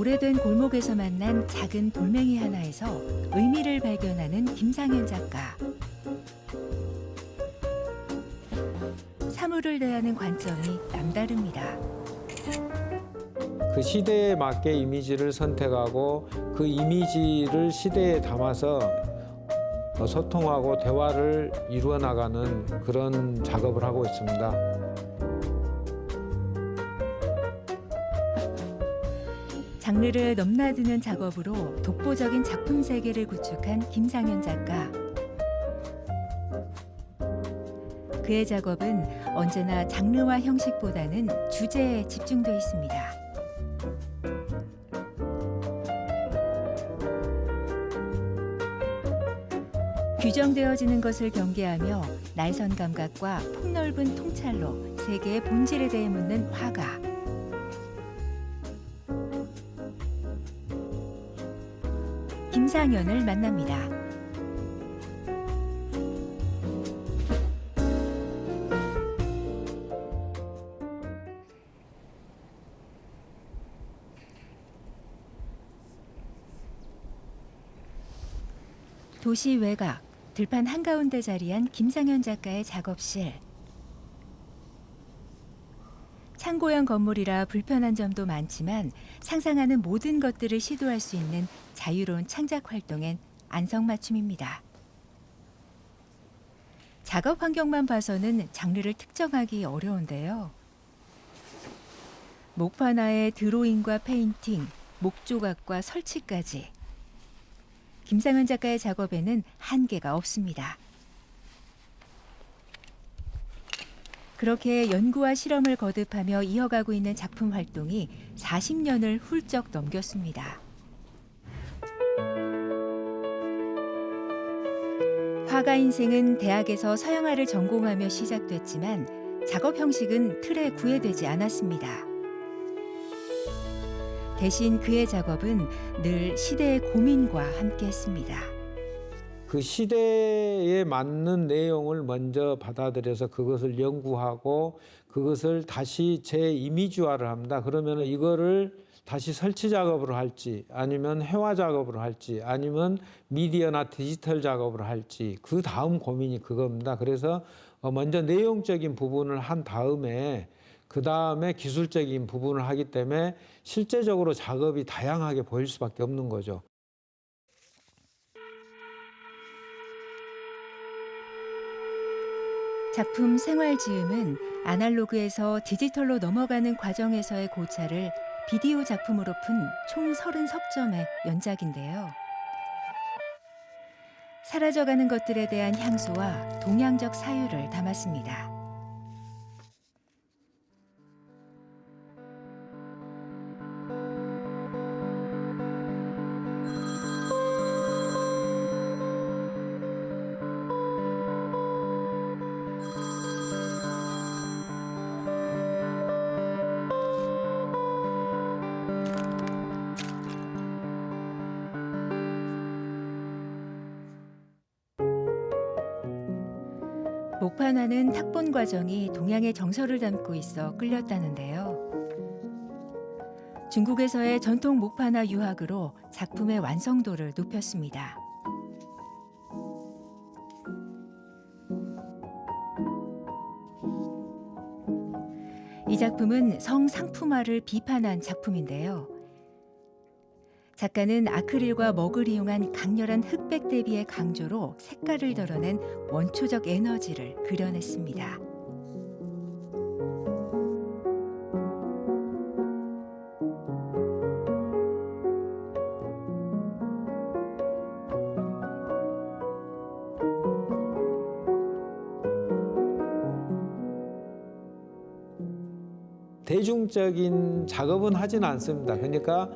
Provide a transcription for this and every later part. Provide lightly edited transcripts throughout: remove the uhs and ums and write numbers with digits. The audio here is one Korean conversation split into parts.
오래된 골목에서 만난 작은 돌멩이 하나에서 의미를 발견하는 김상현 작가. 사물을 대하는 관점이 남다릅니다. 그 시대에 맞게 이미지를 선택하고 그 이미지를 시대에 담아서 소통하고 대화를 이루어 나가는 그런 작업을 하고 있습니다. 장르를 넘나드는 작업으로 독보적인 작품 세계를 구축한 김상현 작가. 그의 작업은 언제나 장르와 형식보다는 주제에 집중돼 있습니다. 규정되어지는 것을 경계하며 날선 감각과 폭넓은 통찰로 세계의 본질에 대해 묻는 화가. 김상현을 만납니다. 도시 외곽, 들판 한가운데 자리한 김상현 작가의 작업실. 창고형 건물이라 불편한 점도 많지만 상상하는 모든 것들을 시도할 수 있는 자유로운 창작 활동엔 안성맞춤입니다. 작업 환경만 봐서는 장르를 특정하기 어려운데요. 목판화의 드로잉과 페인팅, 목조각과 설치까지. 김상현 작가의 작업에는 한계가 없습니다. 그렇게 연구와 실험을 거듭하며 이어가고 있는 작품 활동이 40년을 훌쩍 넘겼습니다. 화가 인생은 대학에서 서양화를 전공하며 시작됐지만 작업 형식은 틀에 구애되지 않았습니다. 대신 그의 작업은 늘 시대의 고민과 함께했습니다. 그 시대에 맞는 내용을 먼저 받아들여서 그것을 연구하고 그것을 다시 재이미지화를 합니다. 그러면 이거를 다시 설치 작업으로 할지 아니면 회화 작업으로 할지 아니면 미디어나 디지털 작업으로 할지 그 다음 고민이 그겁니다. 그래서 먼저 내용적인 부분을 한 다음에 그 다음에 기술적인 부분을 하기 때문에 실제적으로 작업이 다양하게 보일 수밖에 없는 거죠. 작품 생활지음은 아날로그에서 디지털로 넘어가는 과정에서의 고찰을 비디오 작품으로 푼 총 30석점의 연작인데요. 사라져가는 것들에 대한 향수와 동양적 사유를 담았습니다. 목판화는 탁본 과정이 동양의 정서를 담고 있어 끌렸다는데요. 중국에서의 전통 목판화 유학으로 작품의 완성도를 높였습니다. 이 작품은 성상품화를 비판한 작품인데요. 작가는 아크릴과 먹을 이용한 강렬한 흑백 대비의 강조로 색깔을 덜어낸 원초적 에너지를 그려냈습니다. 대중적인 작업은 하지는 않습니다. 그러니까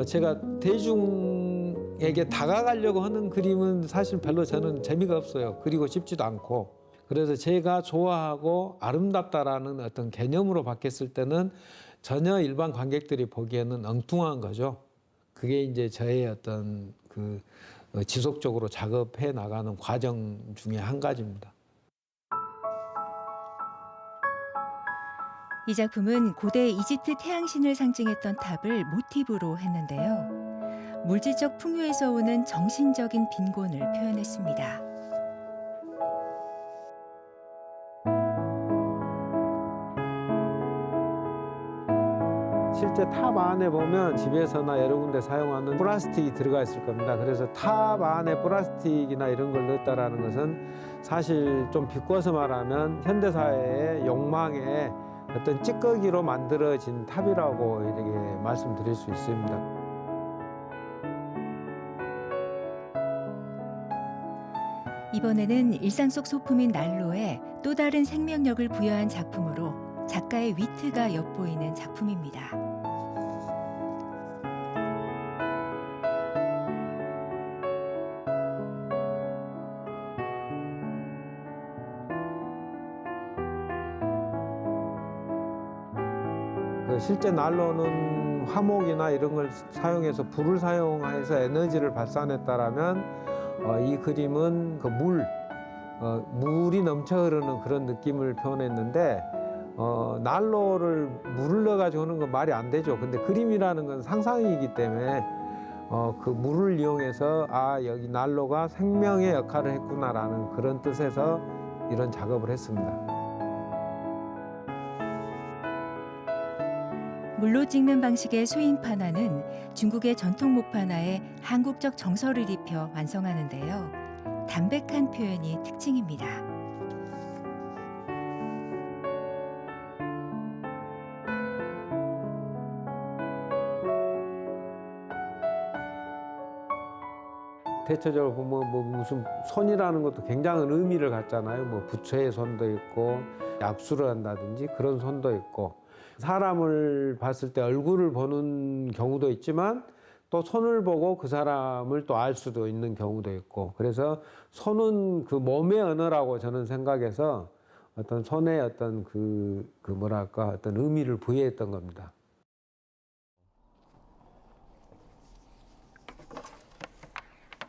제가 대중에게 다가가려고 하는 그림은 사실 별로 저는 재미가 없어요. 그리고 싶지도 않고. 그래서 제가 좋아하고 아름답다라는 어떤 개념으로 바뀌었을 때는 전혀 일반 관객들이 보기에는 엉뚱한 거죠. 그게 이제 저의 어떤 그 지속적으로 작업해 나가는 과정 중에 한 가지입니다. 이 작품은 고대 이집트 태양신을 상징했던 탑을 모티브로 했는데요. 물질적 풍요에서 오는 정신적인 빈곤을 표현했습니다. 실제 탑 안에 보면 집에서나 여러 군데 사용하는 플라스틱이 들어가 있을 겁니다. 그래서 탑 안에 플라스틱이나 이런 걸 넣었다라는 것은 사실 좀 비꼬아서 말하면 현대사회의 욕망의 어떤 찌꺼기로 만들어진 탑이라고 이렇게 말씀드릴 수 있습니다. 이번에는 일상 속 소품인 난로에 또 다른 생명력을 부여한 작품으로 작가의 위트가 엿보이는 작품입니다. 실제 난로는 화목이나 이런 걸 사용해서 불을 사용해서 에너지를 발산했다라면 이 그림은 그 물이 넘쳐 흐르는 그런 느낌을 표현했는데 난로를 물을 넣어가지고 하는 건 말이 안 되죠. 근데 그림이라는 건 상상이기 때문에 그 물을 이용해서 여기 난로가 생명의 역할을 했구나라는 그런 뜻에서 이런 작업을 했습니다. 물로 찍는 방식의 수잉파나는 중국의 전통 목파나에 한국적 정서를 입혀 완성하는데요. 담백한 표현이 특징입니다. 대체적으로 보면 무슨 손이라는 것도 굉장한 의미를 갖잖아요. 뭐 부처의 손도 있고 약수를 한다든지 그런 손도 있고 사람을 봤을 때 얼굴을 보는 경우도 있지만 또 손을 보고 그 사람을 또 알 수도 있는 경우도 있고 그래서 손은 그 몸의 언어라고 저는 생각해서 어떤 손에 어떤 그 뭐랄까 어떤 의미를 부여했던 겁니다.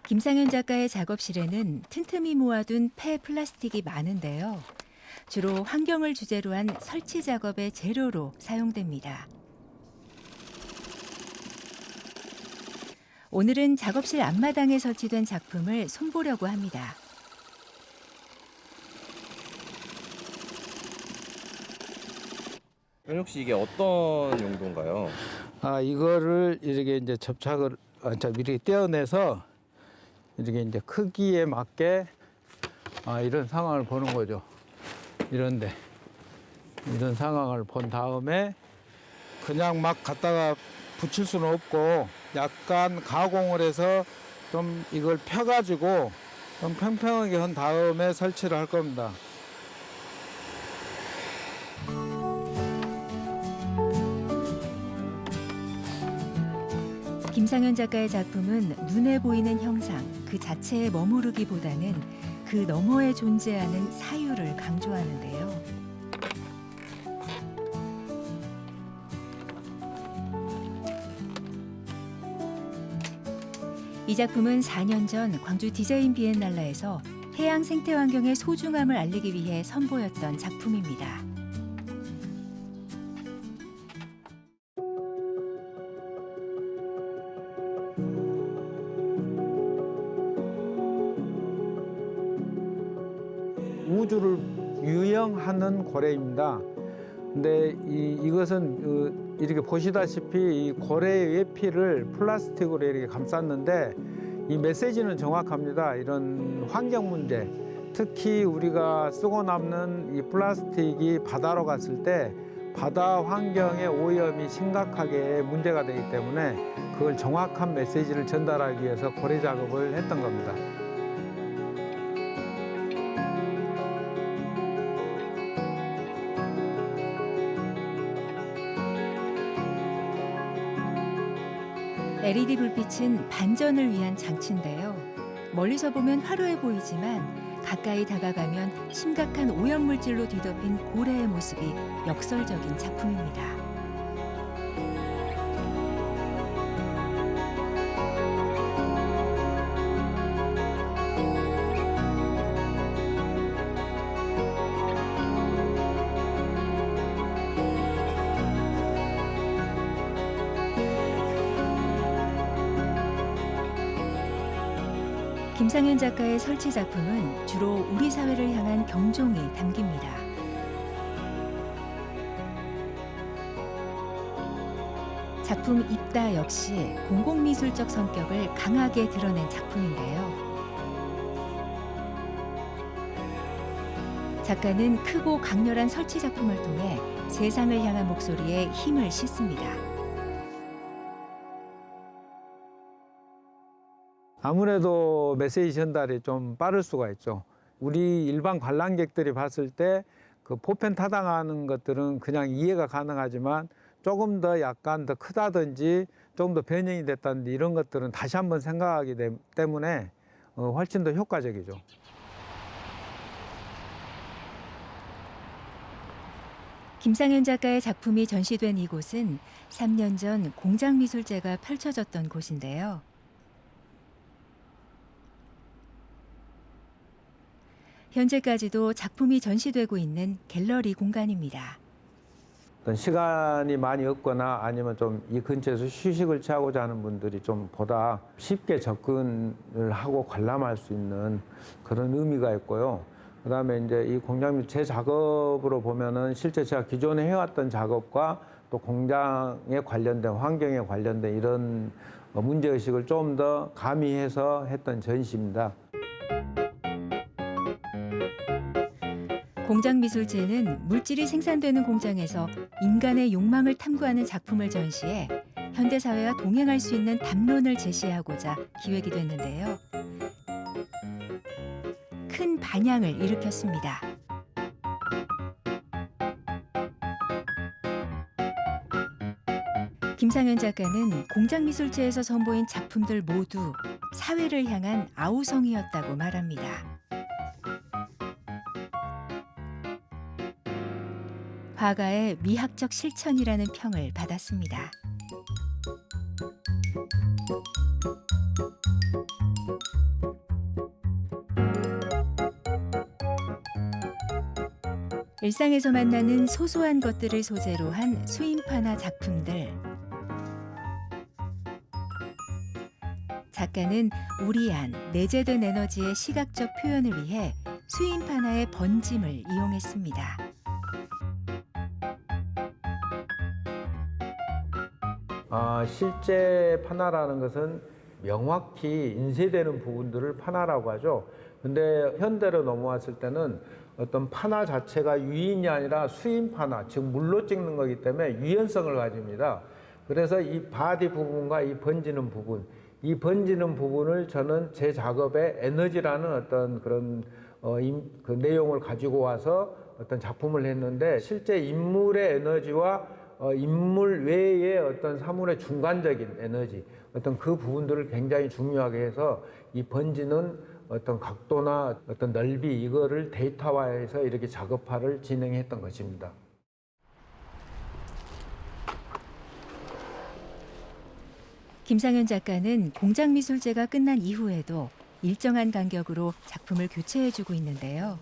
김상현 작가의 작업실에는 틈틈이 모아둔 폐 플라스틱이 많은데요. 주로 환경을 주제로 한 설치 작업의 재료로 사용됩니다. 오늘은 작업실 앞마당에 설치된 작품을 손보려고 합니다. 현욱 씨 이게 어떤 용도인가요? 이거를 이렇게 이제 접착을 이렇게 떼어내서 이렇게 이제 크기에 맞게 이런 상황을 보는 거죠. 이런 상황을 본 다음에 그냥 막 갖다가 붙일 수는 없고 약간 가공을 해서 좀 이걸 펴가지고 좀 평평하게 한 다음에 설치를 할 겁니다. 김상현 작가의 작품은 눈에 보이는 형상 그 자체에 머무르기보다는 그 너머에 존재하는 사유를 강조하는데요. 이 작품은 4년 전 광주 디자인 비엔날레에서 해양 생태 환경의 소중함을 알리기 위해 선보였던 작품입니다. 우주를 유영하는 고래입니다. 근데 이것은 이렇게 보시다시피 이 고래의 외피를 플라스틱으로 이렇게 감쌌는데 이 메시지는 정확합니다. 이런 환경 문제, 특히 우리가 쓰고 남는 이 플라스틱이 바다로 갔을 때 바다 환경의 오염이 심각하게 문제가 되기 때문에 그걸 정확한 메시지를 전달하기 위해서 고래 작업을 했던 겁니다. LED 불빛은 반전을 위한 장치인데요. 멀리서 보면 화려해 보이지만 가까이 다가가면 심각한 오염물질로 뒤덮인 고래의 모습이 역설적인 작품입니다. 김상현 작가의 설치 작품은 주로 우리 사회를 향한 경종이 담깁니다. 작품 입다 역시 공공미술적 성격을 강하게 드러낸 작품인데요. 작가는 크고 강렬한 설치 작품을 통해 세상을 향한 목소리에 힘을 싣습니다. 아무래도 메시지 전달이 좀 빠를 수가 있죠. 우리 일반 관람객들이 봤을 때 그 보편 타당하는 것들은 그냥 이해가 가능하지만 조금 더 약간 더 크다든지 조금 더 변형이 됐다든지 이런 것들은 다시 한번 생각하기 때문에 훨씬 더 효과적이죠. 김상현 작가의 작품이 전시된 이곳은 3년 전 공장미술제가 펼쳐졌던 곳인데요. 현재까지도 작품이 전시되고 있는 갤러리 공간입니다. 어떤 시간이 많이 없거나 아니면 좀 이 근처에서 휴식을 취하고자 하는 분들이 좀 보다 쉽게 접근을 하고 관람할 수 있는 그런 의미가 있고요. 그다음에 이제 이 공장 제 작업으로 보면은 실제 제가 기존에 해왔던 작업과 또 공장에 관련된 환경에 관련된 이런 문제 의식을 좀 더 가미해서 했던 전시입니다. 공장미술제는 물질이 생산되는 공장에서 인간의 욕망을 탐구하는 작품을 전시해 현대사회와 동행할 수 있는 담론을 제시하고자 기획이 됐는데요. 큰 반향을 일으켰습니다. 김상현 작가는 공장미술제에서 선보인 작품들 모두 사회를 향한 아우성이었다고 말합니다. 화가의 미학적 실천이라는 평을 받았습니다. 일상에서 만나는 소소한 것들을 소재로 한 수인판화 작품들. 작가는 우리 안 내재된 에너지의 시각적 표현을 위해 수인판화의 번짐을 이용했습니다. 실제 판화라는 것은 명확히 인쇄되는 부분들을 판화라고 하죠. 근데 현대로 넘어왔을 때는 어떤 판화 자체가 유인이 아니라 수인 판화, 즉 물로 찍는 거기 때문에 유연성을 가집니다. 그래서 이 바디 부분과 이 번지는 부분, 이 번지는 부분을 저는 제 작업에 에너지라는 어떤 그런 그 내용을 가지고 와서 어떤 작품을 했는데 실제 인물의 에너지와 인물 외의 어떤 사물의 중간적인 에너지, 어떤 그 부분들을 굉장히 중요하게 해서 이 번지는 어떤 각도나 어떤 넓이 이거를 데이터화해서 이렇게 작업화를 진행했던 것입니다. 김상현 작가는 공장미술제가 끝난 이후에도 일정한 간격으로 작품을 교체해주고 있는데요.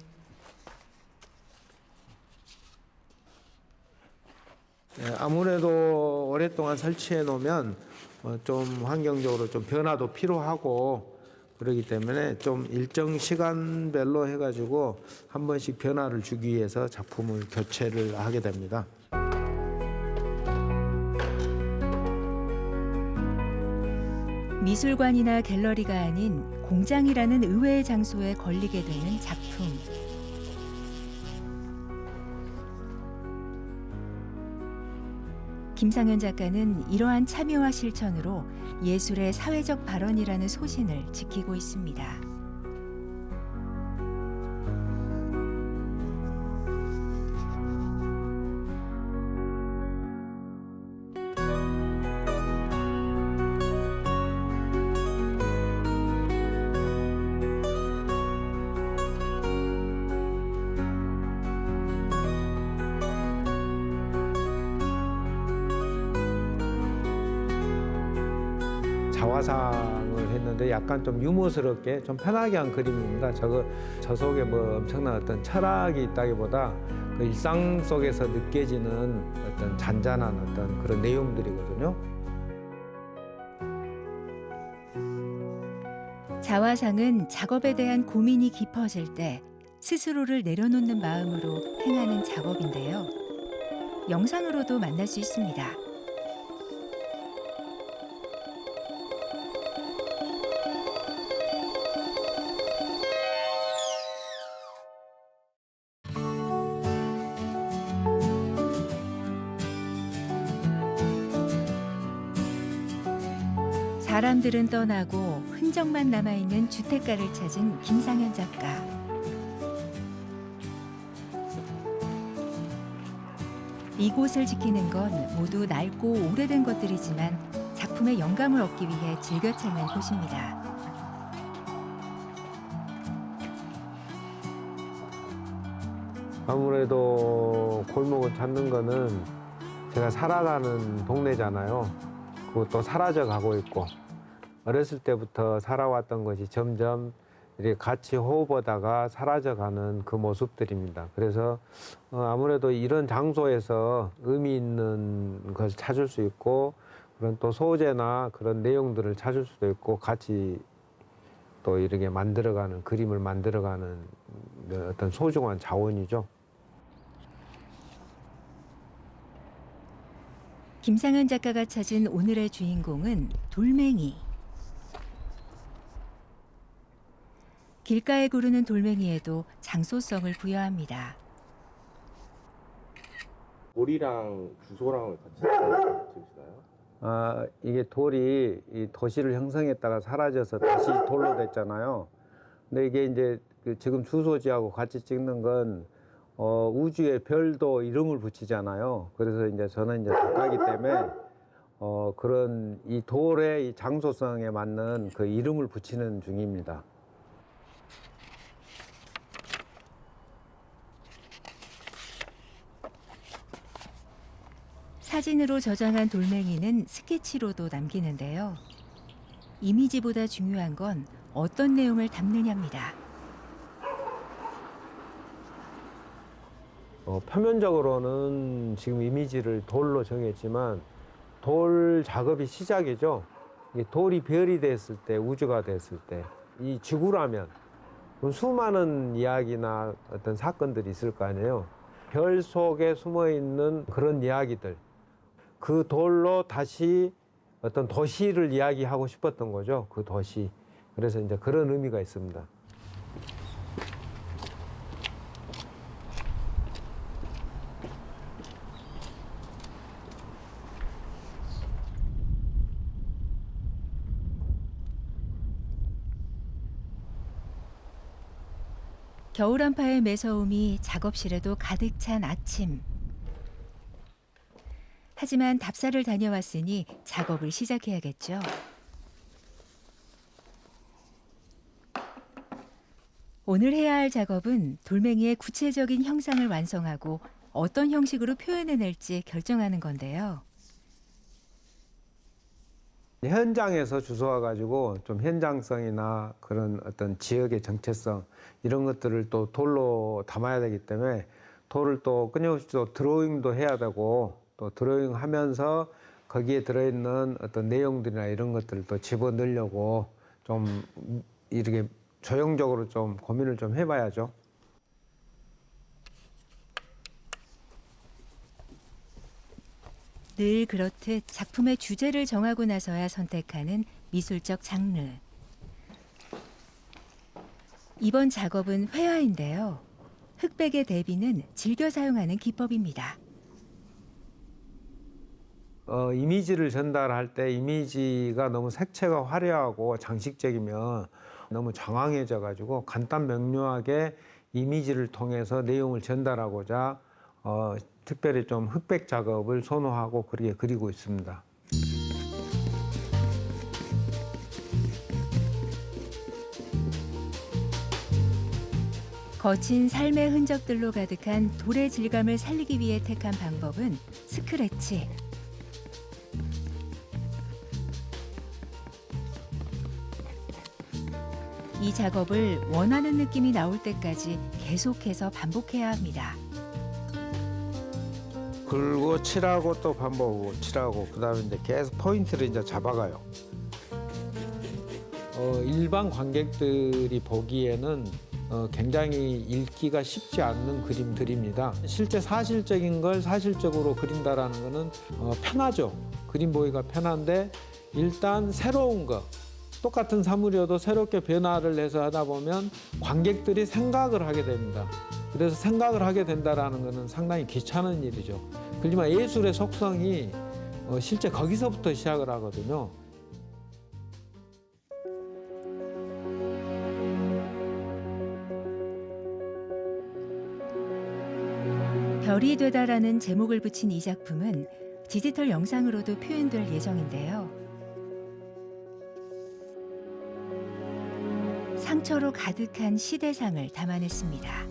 아무래도 오랫동안 설치해 놓으면 좀 환경적으로 좀 변화도 필요하고 그렇기 때문에 좀 일정 시간별로 해가지고 한 번씩 변화를 주기 위해서 작품을 교체를 하게 됩니다. 미술관이나 갤러리가 아닌 공장이라는 의외의 장소에 걸리게 되는 작품. 김상현 작가는 이러한 참여와 실천으로 예술의 사회적 발언이라는 소신을 지키고 있습니다. 자화상을 했는데 약간 좀 유머스럽게 좀 편하게 한 그림입니다. 저 속에 뭐 엄청난 어떤 철학이 있다기보다 그 일상 속에서 느껴지는 어떤 잔잔한 어떤 그런 내용들이거든요. 자화상은 작업에 대한 고민이 깊어질 때 스스로를 내려놓는 마음으로 행하는 작업인데요. 영상으로도 만날 수 있습니다. 사람들은 떠나고 흔적만 남아있는 주택가를 찾은 김상현 작가. 이곳을 지키는 건 모두 낡고 오래된 것들이지만 작품의 영감을 얻기 위해 즐겨 찾는 곳입니다. 아무래도 골목을 찾는 거는 제가 살아가는 동네잖아요. 그것도 사라져 가고 있고 어렸을 때부터 살아왔던 것이 점점 이렇게 같이 호흡하다가 사라져가는 그 모습들입니다. 그래서 아무래도 이런 장소에서 의미 있는 것을 찾을 수 있고 그런 또 소재나 그런 내용들을 찾을 수도 있고 같이 또 이렇게 만들어가는 그림을 만들어가는 어떤 소중한 자원이죠. 김상현 작가가 찾은 오늘의 주인공은 돌멩이. 길가에 구르는 돌멩이에도 장소성을 부여합니다. 돌이랑 주소랑 같이 찍으시나요? 이게 돌이 이 도시를 형성했다가 사라져서 다시 돌로 됐잖아요. 근데 이게 이제 지금 주소지하고 같이 찍는 건 우주의 별도 이름을 붙이잖아요. 그래서 이제 저는 이제 작가이기 때문에 그런 이 돌의 이 장소성에 맞는 그 이름을 붙이는 중입니다. 사진으로 저장한 돌멩이는 스케치로도 남기는데요. 이미지보다 중요한 건 어떤 내용을 담느냐입니다. 표면적으로는 지금 이미지를 돌로 정했지만 돌 작업이 시작이죠. 이 돌이 별이 됐을 때, 우주가 됐을 때, 이 지구라면 수많은 이야기나 어떤 사건들이 있을 거 아니에요. 별 속에 숨어 있는 그런 이야기들. 그 돌로 다시 어떤 도시를 이야기하고 싶었던 거죠. 그 도시. 그래서 이제 그런 의미가 있습니다. 겨울 한파의 매서움이 작업실에도 가득 찬 아침. 하지만 답사를 다녀왔으니 작업을 시작해야겠죠. 오늘 해야 할 작업은 돌멩이의 구체적인 형상을 완성하고 어떤 형식으로 표현해낼지 결정하는 건데요. 현장에서 주워와 가지고 좀 현장성이나 그런 어떤 지역의 정체성 이런 것들을 또 돌로 담아야 되기 때문에 돌을 또 끊임없이 또 드로잉도 해야 되고 또 드로잉 하면서 거기에 들어있는 어떤 내용들이나 이런 것들을 또 집어넣으려고 좀 이렇게 조형적으로 좀 고민을 좀 해봐야죠. 늘 그렇듯 작품의 주제를 정하고 나서야 선택하는 미술적 장르. 이번 작업은 회화인데요. 흑백의 대비는 즐겨 사용하는 기법입니다. 이미지를 전달할 때 이미지가 너무 색채가 화려하고 장식적이면 너무 장황해져 가지고 간단 명료하게 이미지를 통해서 내용을 전달하고자 특별히 좀 흑백 작업을 선호하고 그렇게 그리고 있습니다. 거친 삶의 흔적들로 가득한 돌의 질감을 살리기 위해 택한 방법은 스크래치. 이 작업을 원하는 느낌이 나올 때까지 계속해서 반복해야 합니다. 긁고 칠하고 또 반복하고 칠하고 그다음에 이제 계속 포인트를 이제 잡아가요. 일반 관객들이 보기에는 굉장히 읽기가 쉽지 않는 그림들입니다. 실제 사실적인 걸 사실적으로 그린다라는 거는 편하죠. 그림 보기가 편한데 일단 새로운 거, 똑같은 사물이어도 새롭게 변화를 해서 하다 보면 관객들이 생각을 하게 됩니다. 그래서 생각을 하게 된다라는 것은 상당히 귀찮은 일이죠. 그렇지만 예술의 속성이 실제 거기서부터 시작을 하거든요. 별이 되다라는 제목을 붙인 이 작품은 디지털 영상으로도 표현될 예정인데요. 상처로 가득한 시대상을 담아냈습니다.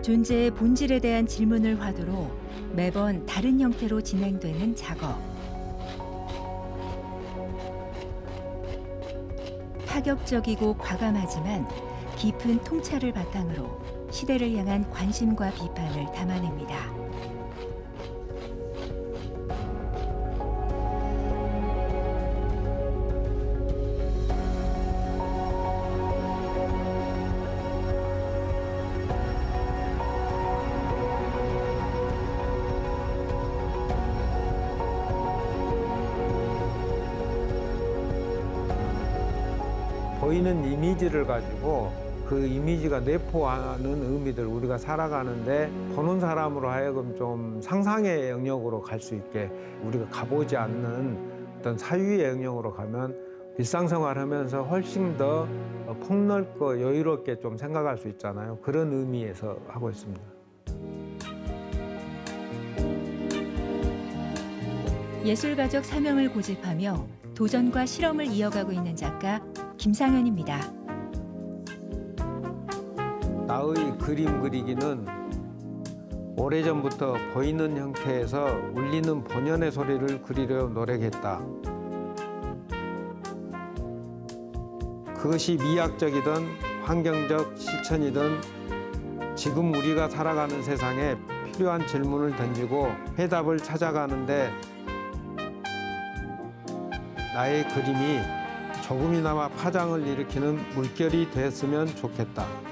존재의 본질에 대한 질문을 화두로 매번 다른 형태로 진행되는 작업. 파격적이고 과감하지만 깊은 통찰을 바탕으로 시대를 향한 관심과 비판을 담아냅니다. 보이는 이미지를 가지고 그 이미지가 내포하는 의미들, 우리가 살아가는데 보는 사람으로 하여금 좀 상상의 영역으로 갈 수 있게, 우리가 가보지 않는 어떤 사유의 영역으로 가면 일상생활하면서 훨씬 더 폭넓고 여유롭게 좀 생각할 수 있잖아요. 그런 의미에서 하고 있습니다. 예술가적 사명을 고집하며 도전과 실험을 이어가고 있는 작가 김상현입니다. 나의 그림 그리기는 오래전부터 보이는 형태에서 울리는 본연의 소리를 그리려 노력했다. 그것이 미학적이든 환경적 실천이든 지금 우리가 살아가는 세상에 필요한 질문을 던지고 해답을 찾아가는데 나의 그림이 조금이나마 파장을 일으키는 물결이 됐으면 좋겠다.